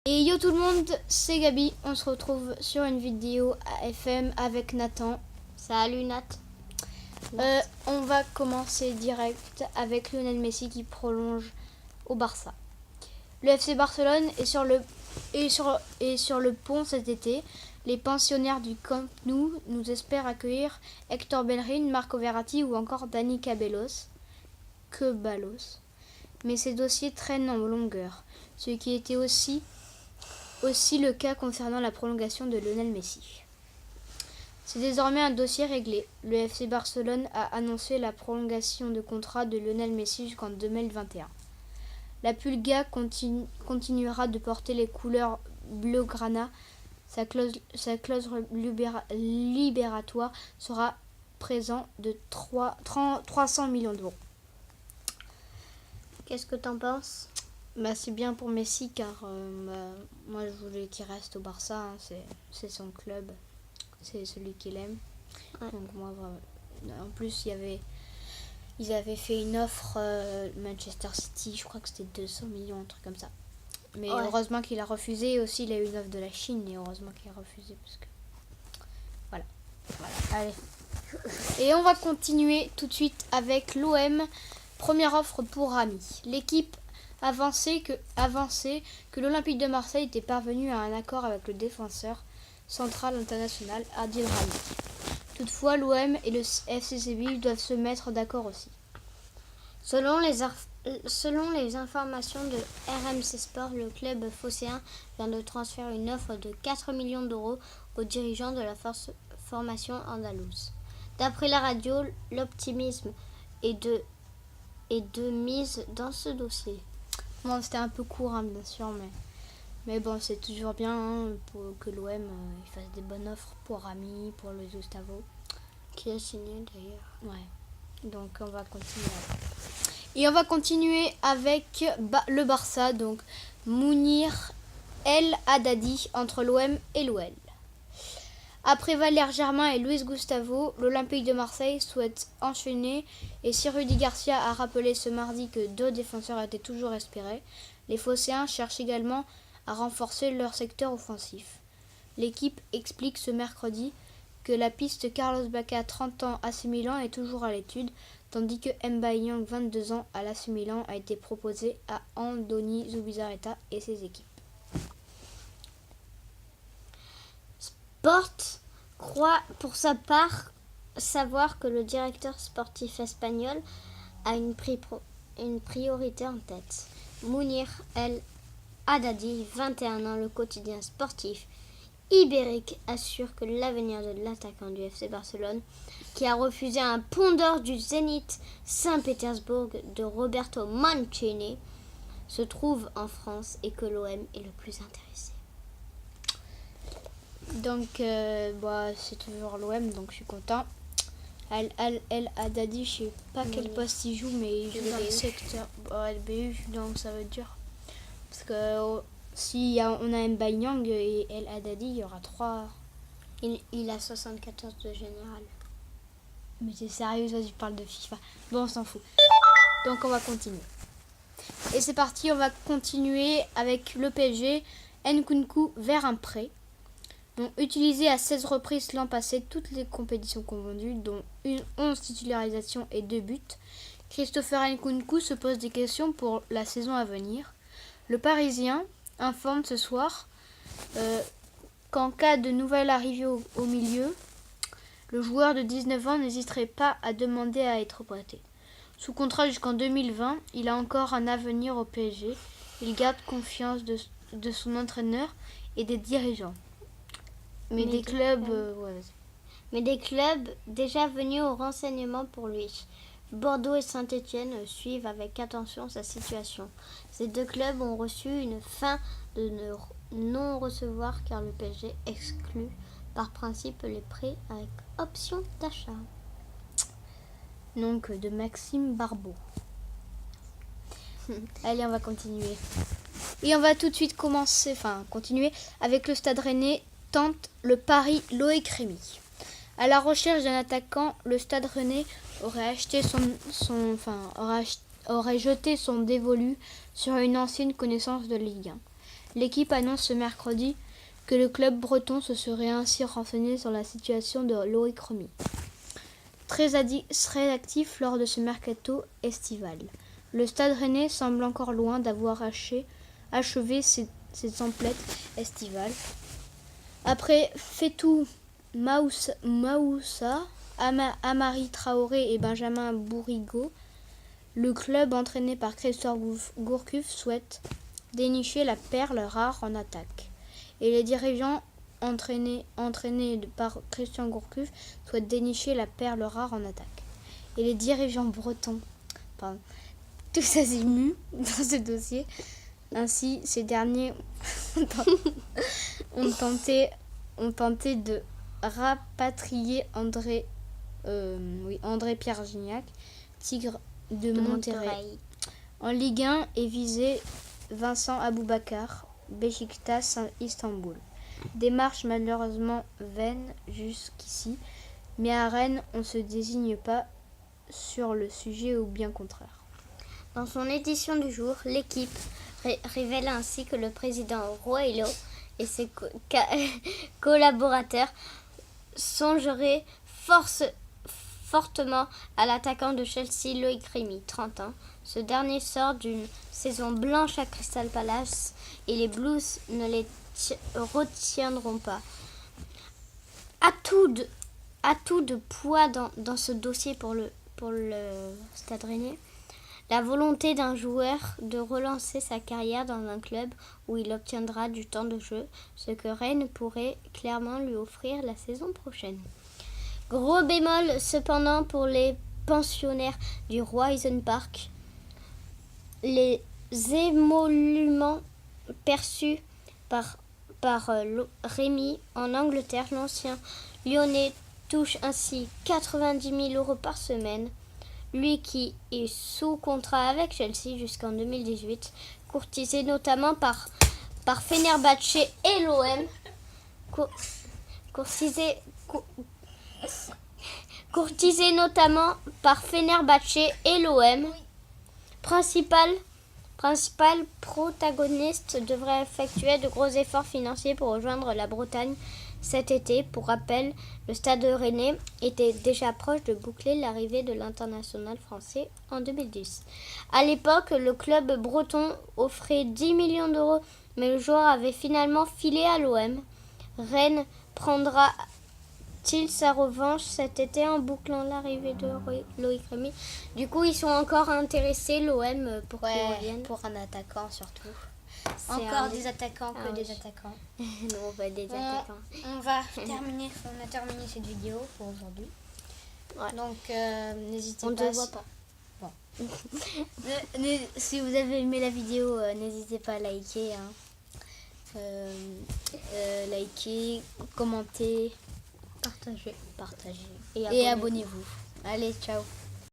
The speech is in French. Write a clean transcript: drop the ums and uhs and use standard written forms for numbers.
Et yo tout le monde, c'est Gabi. On se retrouve sur une vidéo AFM avec Nathan. Salut Nat. On va commencer direct avec Lionel Messi qui prolonge au Barça. Le FC Barcelone est sur le pont cet été. Les pensionnaires du Camp Nou nous espèrent accueillir Hector Bellerin, Marco Verratti ou encore Dani Ceballos. Mais ces dossiers traînent en longueur, ce qui était aussi le cas concernant la prolongation de Lionel Messi. C'est désormais un dossier réglé. Le FC Barcelone a annoncé la prolongation de contrat de Lionel Messi jusqu'en 2021. La Pulga continuera de porter les couleurs bleugrana. Sa clause libératoire sera présent de 300 millions d'euros. Qu'est-ce que t'en penses ? C'est bien pour Messi car moi je voulais qu'il reste au Barça, hein, c'est son club, c'est celui qu'il aime. Ouais. Donc moi en plus ils avaient fait une offre Manchester City, je crois que c'était 200 millions, un truc comme ça. Mais ouais. Heureusement qu'il a refusé, et aussi il a eu une offre de la Chine et heureusement qu'il a refusé parce que voilà. Allez. Et on va continuer tout de suite avec l'OM. Première offre pour Rami. L'équipe avançait que l'Olympique de Marseille était parvenu à un accord avec le défenseur central international Adil Rami. Toutefois, l'OM et le FC Séville doivent se mettre d'accord aussi. Selon les informations de RMC Sport, le club phocéen vient de transférer une offre de 4 millions d'euros aux dirigeants de la formation andalouse. D'après la radio, l'optimisme est de mise dans ce dossier. Bon, c'était un peu court, hein, bien sûr, mais bon, c'est toujours bien pour que l'OM fasse des bonnes offres pour Rami, pour le Gustavo. Qui a signé d'ailleurs. Ouais, donc on va continuer. Et on va continuer avec le Barça, donc Mounir El Haddadi entre l'OM et l'OL. Après Valère Germain et Luis Gustavo, l'Olympique de Marseille souhaite enchaîner et si Rudy Garcia a rappelé ce mardi que 2 défenseurs étaient toujours espérés, les Phocéens cherchent également à renforcer leur secteur offensif. L'équipe explique ce mercredi que la piste Carlos Bacca, 30 ans, AC Milan est toujours à l'étude, tandis que Mbaye, 22 ans, à l'AC Milan a été proposé à Andoni Zubizarreta et ses équipes. Sport croit pour sa part savoir que le directeur sportif espagnol a une priorité en tête. Mounir El Haddadi, 21 ans, le quotidien sportif ibérique assure que l'avenir de l'attaquant du FC Barcelone, qui a refusé un pont d'or du Zénith Saint-Pétersbourg de Roberto Mancini, se trouve en France et que l'OM est le plus intéressé. Donc c'est toujours l'OM, donc je suis content. El Haddadi, je sais pas quel poste il joue, mais il joue dans le secteur LBU, donc ça veut dire parce que si on a Mbaye et El Haddadi, il y aura 3. Il a 74 de général. Mais t'es sérieuse, vas-y, parle de FIFA. Bon, on s'en fout. Donc on va continuer. Et c'est parti, on va continuer avec le PSG. Nkunku vers un prêt. Donc, utilisé à 16 reprises l'an passé, toutes les compétitions confondues, dont 11 titularisations et 2 buts, Christopher Nkunku se pose des questions pour la saison à venir. Le Parisien informe ce soir qu'en cas de nouvelle arrivée au milieu, le joueur de 19 ans n'hésiterait pas à demander à être prêté. Sous contrat jusqu'en 2020, il a encore un avenir au PSG. Il garde confiance de son entraîneur et des dirigeants. Mais des clubs déjà venus au renseignement pour lui. Bordeaux et Saint-Étienne suivent avec attention sa situation. Ces 2 clubs ont reçu une fin de non-recevoir car le PSG exclut par principe les prêts avec option d'achat. Donc de Maxime Barbeau. Allez, on va continuer. Et on va tout de suite continuer avec le Stade Rennais tente le pari Loïc Rémy. À la recherche d'un attaquant, le Stade Rennais aurait jeté son dévolu sur une ancienne connaissance de Ligue 1. L'équipe annonce ce mercredi que le club breton se serait ainsi renseigné sur la situation de Loïc Remy, très actif lors de ce mercato estival. Le Stade Rennais semble encore loin d'avoir achevé ses emplettes estivales. Après Fetou Maoussa, Amari Traoré et Benjamin Bourigeaud, le club entraîné par Christophe Gourcuff souhaite dénicher la perle rare en attaque. Et les dirigeants entraînés par Christian Gourcuff souhaitent dénicher la perle rare en attaque. Et les dirigeants bretons, tous azimuts dans ce dossier. Ainsi, ces derniers ont tenté de rapatrier André Pierre Gignac, Tigre de Monterrey. En Ligue 1 et visé Vincent Aboubakar, Beşiktaş Istanbul. Démarche malheureusement vaine jusqu'ici, mais à Rennes, on ne se désigne pas sur le sujet ou bien contraire. Dans son édition du jour, l'équipe révèle ainsi que le président Roello et ses collaborateurs songeraient fortement à l'attaquant de Chelsea Loïc Remy, 30 ans. Ce dernier sort d'une saison blanche à Crystal Palace et les Blues ne les retiendront pas. Atout de poids dans ce dossier pour le Stade Rennais. La volonté d'un joueur de relancer sa carrière dans un club où il obtiendra du temps de jeu, ce que Rennes pourrait clairement lui offrir la saison prochaine. Gros bémol cependant pour les pensionnaires du Roison Park. Les émoluments perçus par Remy en Angleterre, l'ancien Lyonnais touche ainsi 90 000 € par semaine. Lui qui est sous contrat avec Chelsea jusqu'en 2018, courtisé notamment par Fenerbahçe et l'OM. Courtisé notamment par Fenerbahçe et l'OM. Principal protagoniste devrait effectuer de gros efforts financiers pour rejoindre la Bretagne cet été. Pour rappel, le Stade Rennais était déjà proche de boucler l'arrivée de l'international français en 2010. À l'époque, le club breton offrait 10 millions d'euros, mais le joueur avait finalement filé à l'OM. Rennes prendra-t-il sa revanche cet été en bouclant l'arrivée de Loïc Remy? Du coup, ils sont encore intéressés, l'OM, pour qu'ils reviennent. Pour un attaquant surtout. Des attaquants que des attaquants. Nous, on veut des attaquants. On a terminé cette vidéo pour aujourd'hui. Ouais. Donc, n'hésitez on pas. On ne te voit pas. Bon. Si vous avez aimé la vidéo, n'hésitez pas à liker. Liker, commenter, Partagez. Et abonnez-vous. Allez, ciao.